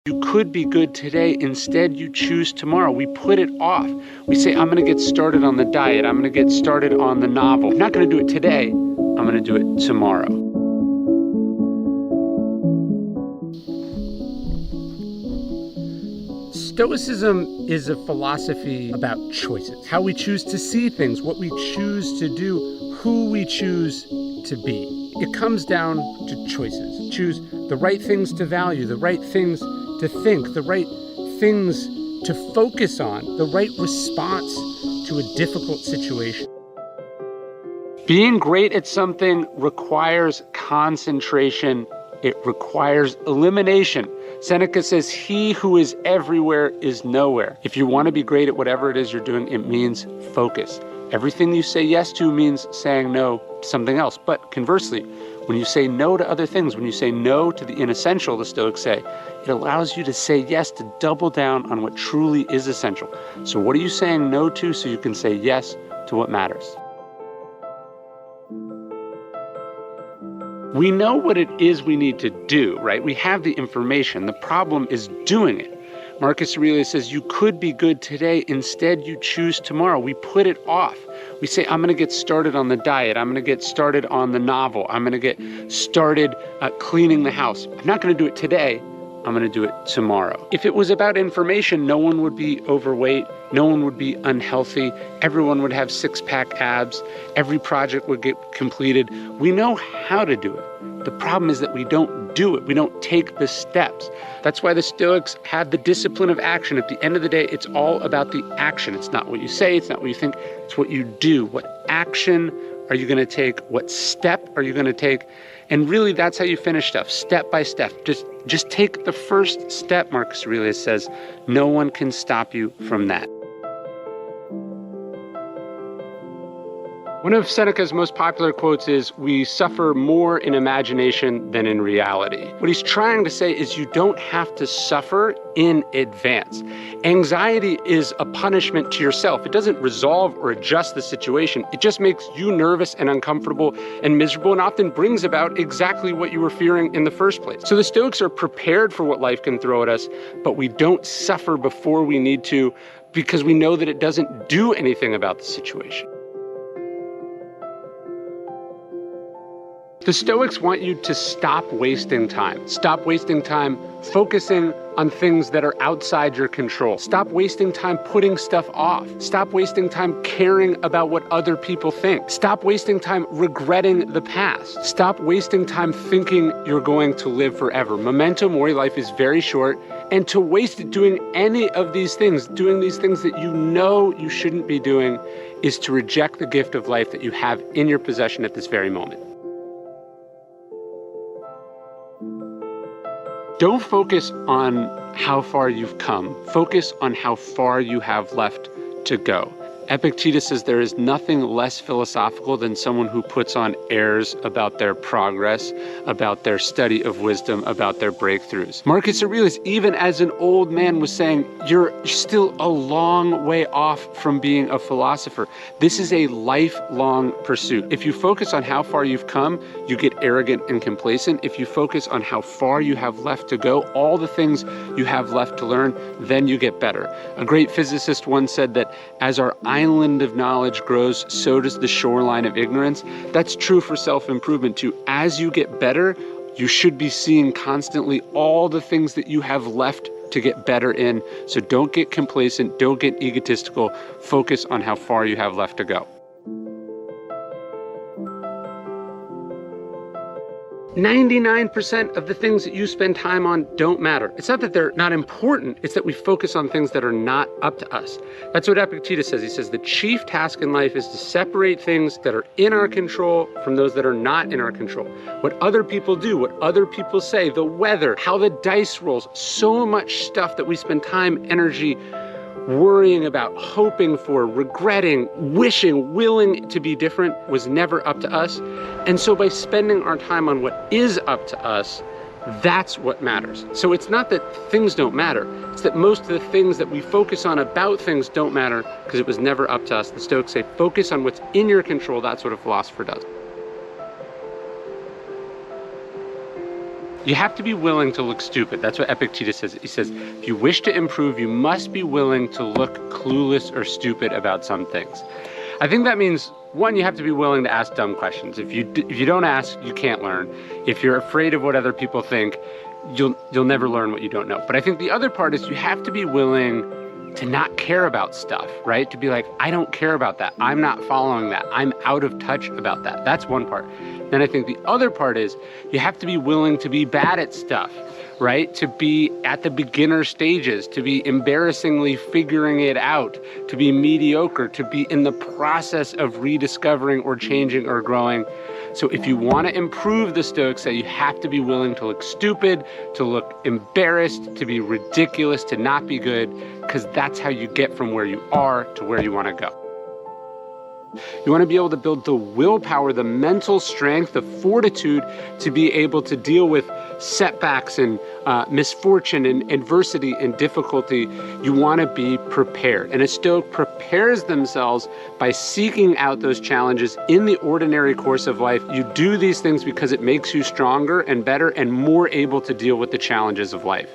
You could be good today, instead you choose tomorrow. We put it off. We say, I'm gonna get started on the diet, I'm gonna get started on the novel. I'm not gonna do it today, I'm gonna do it tomorrow. Stoicism is a philosophy about choices, how we choose to see things, what we choose to do, who we choose to be. It comes down to choices. Choose the right things to value, the right things to think, the right things to focus on, the right response to a difficult situation. Being great at something requires concentration. It requires elimination. Seneca says, he who is everywhere is nowhere. If you want to be great at whatever it is you're doing, it means focus. Everything you say yes to means saying no to something else. But conversely, when you say no to other things, when you say no to the inessential, the Stoics say, it allows you to say yes, to double down on what truly is essential. So what are you saying no to so you can say yes to what matters? We know what it is we need to do, right? We have the information. The problem is doing it. Marcus Aurelius says, you could be good today, instead you choose tomorrow. We put it off. We say, I'm gonna get started on the diet, I'm gonna get started on the novel, I'm gonna get started cleaning the house. I'm not gonna do it today, I'm gonna do it tomorrow. If it was about information, no one would be overweight, no one would be unhealthy, everyone would have six-pack abs, every project would get completed. We know how to do it. The problem is that we don't do it. We don't take the steps. That's why the Stoics had the discipline of action. At the end of the day, it's all about the action. It's not what you say, it's not what you think, it's what you do. What action are you gonna take? What step are you gonna take? And really, that's how you finish stuff, step by step. Just take the first step, Marcus Aurelius says. No one can stop you from that. One of Seneca's most popular quotes is, we suffer more in imagination than in reality. What he's trying to say is you don't have to suffer in advance. Anxiety is a punishment to yourself. It doesn't resolve or adjust the situation. It just makes you nervous and uncomfortable and miserable, and often brings about exactly what you were fearing in the first place. So the Stoics are prepared for what life can throw at us, but we don't suffer before we need to, because we know that it doesn't do anything about the situation. The Stoics want you to stop wasting time. Stop wasting time focusing on things that are outside your control. Stop wasting time putting stuff off. Stop wasting time caring about what other people think. Stop wasting time regretting the past. Stop wasting time thinking you're going to live forever. Memento mori, life is very short, and to waste it doing any of these things, doing these things that you know you shouldn't be doing, is to reject the gift of life that you have in your possession at this very moment. Don't focus on how far you've come. Focus on how far you have left to go. Epictetus says there is nothing less philosophical than someone who puts on airs about their progress, about their study of wisdom, about their breakthroughs. Marcus Aurelius, even as an old man, was saying, you're still a long way off from being a philosopher. This is a lifelong pursuit. If you focus on how far you've come, you get arrogant and complacent. If you focus on how far you have left to go, all the things you have left to learn, then you get better. A great physicist once said that as our island of knowledge grows, so does the shoreline of ignorance. That's true for self-improvement too. As you get better, you should be seeing constantly all the things that you have left to get better in. So don't get complacent, don't get egotistical, focus on how far you have left to go. 99% of the things that you spend time on don't matter. It's not that they're not important, it's that we focus on things that are not up to us. That's what Epictetus says. He says the chief task in life is to separate things that are in our control from those that are not in our control. What other people do, what other people say, the weather, how the dice rolls, so much stuff that we spend time, energy, worrying about, hoping for, regretting, wishing, willing to be different was never up to us. And so by spending our time on what is up to us, that's what matters. So it's not that things don't matter, it's that most of the things that we focus on about things don't matter because it was never up to us. The Stoics say, focus on what's in your control. That's what a philosopher does. You have to be willing to look stupid. That's what Epictetus says. He says, if you wish to improve, you must be willing to look clueless or stupid about some things. I think that means, one, you have to be willing to ask dumb questions. If you don't ask, you can't learn. If you're afraid of what other people think, you'll never learn what you don't know. But I think the other part is you have to be willing to not care about stuff, right? To be like, I don't care about that. I'm not following that. I'm out of touch about that. That's one part. Then I think the other part is you have to be willing to be bad at stuff, right? To be at the beginner stages, to be embarrassingly figuring it out, to be mediocre, to be in the process of rediscovering or changing or growing. So if you want to improve, the Stoics say you have to be willing to look stupid, to look embarrassed, to be ridiculous, to not be good, because that's how you get from where you are to where you want to go. You want to be able to build the willpower, the mental strength, the fortitude to be able to deal with setbacks and misfortune and adversity and difficulty. You want to be prepared. And a Stoic prepares themselves by seeking out those challenges in the ordinary course of life. You do these things because it makes you stronger and better and more able to deal with the challenges of life.